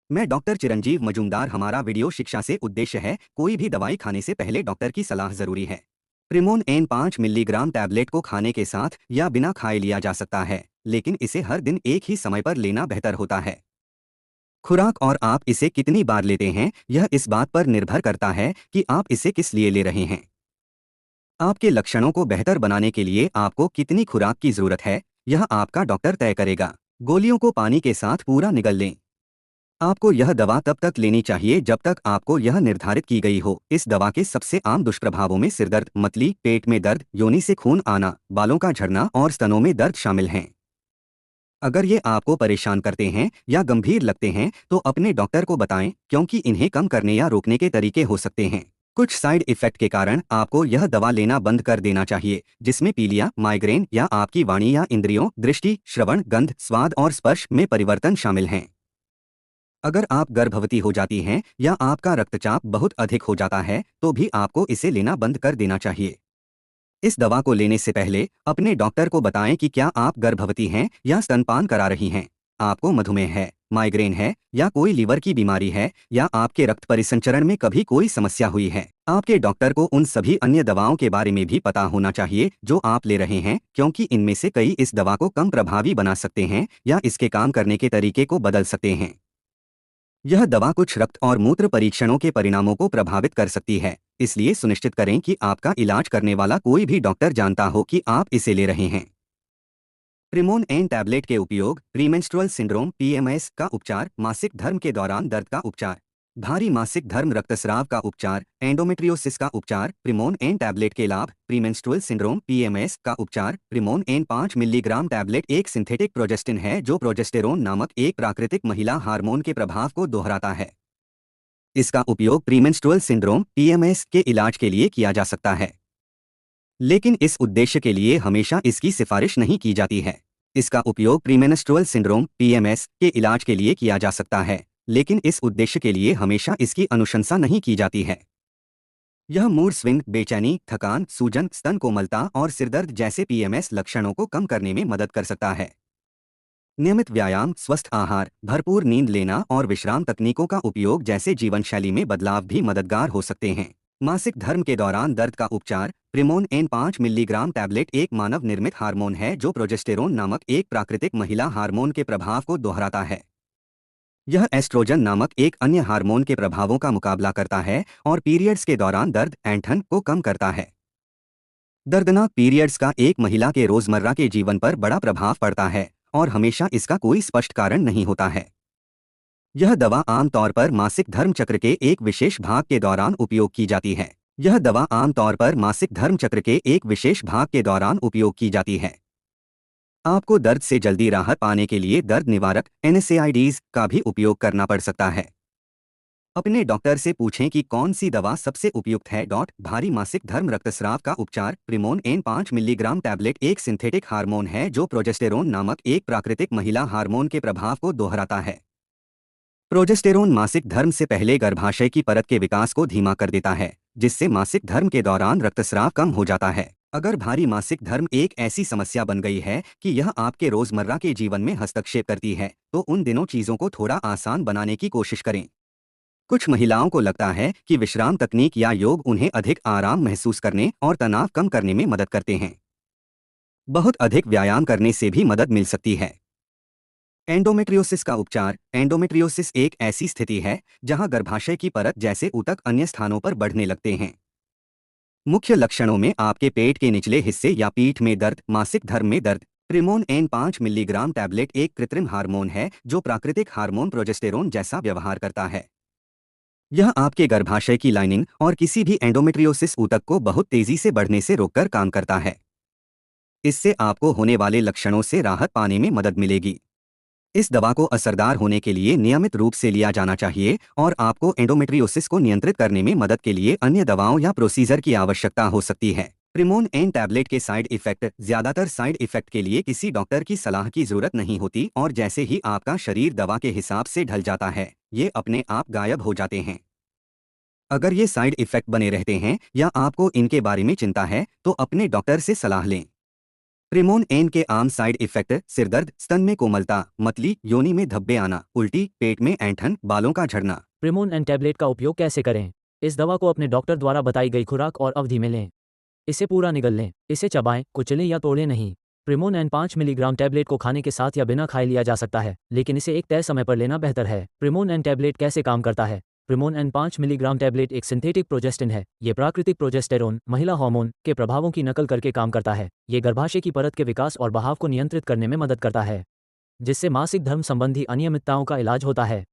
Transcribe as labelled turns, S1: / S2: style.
S1: मैं डॉक्टर चिरंजीव मजूमदार। हमारा वीडियो शिक्षा से उद्देश्य है, कोई भी दवाई खाने से पहले डॉक्टर की सलाह जरूरी है। प्रिमोन एन 5 मिलीग्राम टैबलेट को खाने के साथ या बिना खाए लिया जा सकता है, लेकिन इसे हर दिन एक ही समय पर लेना बेहतर होता है। खुराक और आप इसे कितनी बार लेते हैं, यह इस बात पर निर्भर करता है कि आप इसे किस लिए ले रहे हैं। आपके लक्षणों को बेहतर बनाने के लिए आपको कितनी खुराक की जरूरत है, यह आपका डॉक्टर तय करेगा। गोलियों को पानी के साथ पूरा निगल लें। आपको यह दवा तब तक लेनी चाहिए जब तक आपको यह निर्धारित की गई हो। इस दवा के सबसे आम दुष्प्रभावों में सिरदर्द, मतली, पेट में दर्द, योनि से खून आना, बालों का झड़ना और स्तनों में दर्द शामिल हैं। अगर ये आपको परेशान करते हैं या गंभीर लगते हैं तो अपने डॉक्टर को बताएं, क्योंकि इन्हें कम करने या रोकने के तरीके हो सकते हैं। कुछ साइड इफेक्ट के कारण आपको यह दवा लेना बंद कर देना चाहिए, जिसमें पीलिया, माइग्रेन या आपकी वाणी या इंद्रियों, दृष्टि, श्रवण, गंध, स्वाद और स्पर्श में परिवर्तन शामिल हैं। अगर आप गर्भवती हो जाती हैं या आपका रक्तचाप बहुत अधिक हो जाता है तो भी आपको इसे लेना बंद कर देना चाहिए। इस दवा को लेने से पहले अपने डॉक्टर को बताएं कि क्या आप गर्भवती हैं या स्तनपान करा रही हैं, आपको मधुमेह है, माइग्रेन है या कोई लीवर की बीमारी है, या आपके रक्त परिसंचरण में कभी कोई समस्या हुई है। आपके डॉक्टर को उन सभी अन्य दवाओं के बारे में भी पता होना चाहिए जो आप ले रहे हैं, क्योंकि इनमें से कई इस दवा को कम प्रभावी बना सकते हैं या इसके काम करने के तरीके को बदल सकते हैं। यह दवा कुछ रक्त और मूत्र परीक्षणों के परिणामों को प्रभावित कर सकती है, इसलिए सुनिश्चित करें कि आपका इलाज करने वाला कोई भी डॉक्टर जानता हो कि आप इसे ले रहे हैं। प्रिमोन एन टैबलेट के उपयोग: प्रीमेंस्ट्रुअल सिंड्रोम (पीएमएस) का उपचार, मासिक धर्म के दौरान दर्द का उपचार, भारी मासिक धर्म रक्तस्राव का उपचार, एंडोमेट्रियोसिस का उपचार। प्रिमोन एन टैबलेट के लाभ: प्रीमेंस्ट्रुअल सिंड्रोम (पीएमएस) का उपचार। प्रिमोन एन 5 मिलीग्राम टैबलेट एक सिंथेटिक प्रोजेस्टिन है जो प्रोजेस्टेरोन नामक एक प्राकृतिक महिला हार्मोन के प्रभाव को दोहराता है। इसका उपयोग प्रीमेंस्ट्रुअल सिंड्रोम (पीएमएस) के इलाज के लिए किया जा सकता है, लेकिन इस उद्देश्य के लिए हमेशा इसकी सिफारिश नहीं की जाती है। इसका उपयोग प्रीमेंस्ट्रुअल सिंड्रोम (पीएमएस) के इलाज के लिए किया जा सकता है, लेकिन इस उद्देश्य के लिए हमेशा इसकी अनुशंसा नहीं की जाती है। यह मूड स्विंग, बेचैनी, थकान, सूजन, स्तन कोमलता और सिरदर्द जैसे पीएमएस लक्षणों को कम करने में मदद कर सकता है। नियमित व्यायाम, स्वस्थ आहार, भरपूर नींद लेना और विश्राम तकनीकों का उपयोग जैसे जीवन शैली में बदलाव भी मददगार हो सकते हैं। मासिक धर्म के दौरान दर्द का उपचार: प्रिमोन एन 5 मिलीग्राम टैबलेट एक मानव निर्मित हार्मोन है जो प्रोजेस्टेरोन नामक एक प्राकृतिक महिला हार्मोन के प्रभाव को दोहराता है। यह एस्ट्रोजन नामक एक अन्य हार्मोन के प्रभावों का मुकाबला करता है और पीरियड्स के दौरान दर्द, ऐंठन को कम करता है। दर्दनाक पीरियड्स का एक महिला के रोजमर्रा के जीवन पर बड़ा प्रभाव पड़ता है और हमेशा इसका कोई स्पष्ट कारण नहीं होता है। यह दवा आमतौर पर मासिक धर्म चक्र के एक विशेष भाग के दौरान उपयोग की जाती है। यह दवा आमतौर पर मासिक धर्म चक्र के एक विशेष भाग के दौरान उपयोग की जाती है। आपको दर्द से जल्दी राहत पाने के लिए दर्द निवारक NSAIDs का भी उपयोग करना पड़ सकता है। अपने डॉक्टर से पूछें कि कौन सी दवा सबसे उपयुक्त है। भारी मासिक धर्म रक्तस्राव का उपचार: प्रिमोन एन 5 मिलीग्राम टैबलेट एक सिंथेटिक हार्मोन है जो प्रोजेस्टेरोन नामक एक प्राकृतिक महिला हार्मोन के प्रभाव को दोहराता है। प्रोजेस्टेरोन मासिक धर्म से पहले गर्भाशय की परत के विकास को धीमा कर देता है, जिससे मासिक धर्म के दौरान रक्तस्राव कम हो जाता है। अगर भारी मासिक धर्म एक ऐसी समस्या बन गई है कि यह आपके रोजमर्रा के जीवन में हस्तक्षेप करती है, तो उन दिनों चीजों को थोड़ा आसान बनाने की कोशिश करें। कुछ महिलाओं को लगता है कि विश्राम तकनीक या योग उन्हें अधिक आराम महसूस करने और तनाव कम करने में मदद करते हैं। बहुत अधिक व्यायाम करने से भी मदद मिल सकती है। एंडोमेट्रियोसिस का उपचार: एंडोमेट्रियोसिस एक ऐसी स्थिति है जहां गर्भाशय की परत जैसे ऊतक अन्य स्थानों पर बढ़ने लगते हैं। मुख्य लक्षणों में आपके पेट के निचले हिस्से या पीठ में दर्द, मासिक धर्म में दर्द। प्रिमोन एन 5 मिलीग्राम टैबलेट एक कृत्रिम हार्मोन है जो प्राकृतिक हार्मोन प्रोजेस्टेरोन जैसा व्यवहार करता है। यह आपके गर्भाशय की लाइनिंग और किसी भी एंडोमेट्रियोसिस ऊतक को बहुत तेजी से बढ़ने से रोककर काम करता है। इससे आपको होने वाले लक्षणों से राहत पाने में मदद मिलेगी। इस दवा को असरदार होने के लिए नियमित रूप से लिया जाना चाहिए और आपको एंडोमेट्रियोसिस को नियंत्रित करने में मदद के लिए अन्य दवाओं या प्रोसीजर की आवश्यकता हो सकती है। प्रिमोन एन टैबलेट के साइड इफेक्ट: ज्यादातर साइड इफेक्ट के लिए किसी डॉक्टर की सलाह की जरूरत नहीं होती और जैसे ही आपका शरीर दवा के हिसाब से ढल जाता है, ये अपने आप गायब हो जाते हैं। अगर ये साइड इफेक्ट बने रहते हैं या आपको इनके बारे में चिंता है, तो अपने डॉक्टर से सलाह लें। प्रिमोन एन के आम साइड इफेक्ट सिरदर्द, स्तन में कोमलता, मतली, योनि में धब्बे आना, उल्टी, पेट में ऐंठन, बालों का झड़ना।
S2: प्रिमोन एन टैबलेट का उपयोग कैसे करें? इस दवा को अपने डॉक्टर द्वारा बताई गई खुराक और अवधि में लें। इसे पूरा निगल लें। इसे चबाएं, कुचलें या तोड़ें नहीं। प्रिमोन एन 5 मिलीग्राम टैबलेट को खाने के साथ या बिना खाए लिया जा सकता है, लेकिन इसे एक तय समय पर लेना बेहतर है। प्रिमोन एन टैबलेट कैसे काम करता है? प्रिमोन एन 5 मिलीग्राम टैबलेट एक सिंथेटिक प्रोजेस्टिन है। ये प्राकृतिक प्रोजेस्टेरोन, महिला हार्मोन, के प्रभावों की नकल करके काम करता है। ये गर्भाशय की परत के विकास और बहाव को नियंत्रित करने में मदद करता है, जिससे मासिक धर्म संबंधी अनियमितताओं का इलाज होता है।